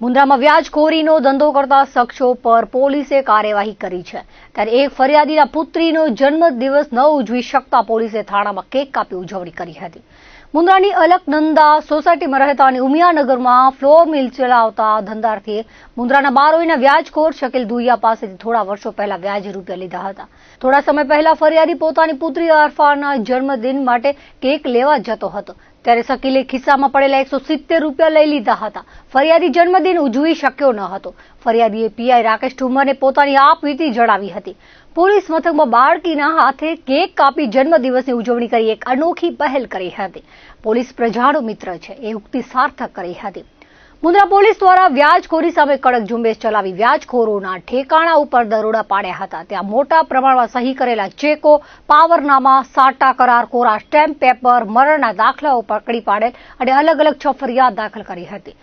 મુન્દ્રામાં વ્યાજખોરીનો ધંધો કરતા શખ્સો પર પોલીસે કાર્યવાહી કરી છે। ત્યારે એક ફરિયાદીના પુત્રીનો જન્મદિવસ ન ઉજવી શકતા પોલીસે થાણામાં કેક કાપી ઉજવણી કરી હતી। મુન્દ્રાની અલકનંદા સોસાયટીમાં રહેતા અને ઉમિયાનગરમાં ફ્લોર મિલ ચલાવતા ધંધાર્થીએ મુન્દ્રાના બારોઈના વ્યાજખોર શકીલ દુહિયા પાસેથી થોડા વર્ષો પહેલા વ્યાજે રૂપિયા લીધા હતા। થોડા સમય પહેલા ફરિયાદી પોતાની પુત્રી અરફાના જન્મદિન માટે કેક લેવા જતો હતો, ત્યારે શકીલે ખિસ્સામાં પડેલા 170 રૂપિયા લઈ લીધા હતા। ફરિયાદી જન્મદિન ઉજવી શક્યો ન હતો। ફરિયાદીએ પીઆઈ રાકેશ ઠુમ્મરને પોતાની આપવીતી જણાવી હતી। પોલીસ મથકમાં બાળકીના હાથે કેક કાપી જન્મદિવસની ઉજવણી કરી એક અનોખી પહેલ કરી હતી। પોલીસ પ્રજાનો મિત્ર છે એ ઉક્તિ સાર્થક કરી હતી। મુન્દ્રા પોલીસ દ્વારા વ્યાજખોરી સામે કડક ઝુંબેશ ચલાવી વ્યાજખોરોના ઠેકાણા ઉપર દરોડા પાડ્યા હતા। ત્યાં મોટા પ્રમાણમાં સહી કરેલા ચેકો, પાવરનામા, સાટા કરાર, કોરા સ્ટેમ્પ પેપર, મરણના દાખલાઓ પકડી પાડેલ અને અલગ અલગ 6 ફરિયાદ દાખલ કરી હતી।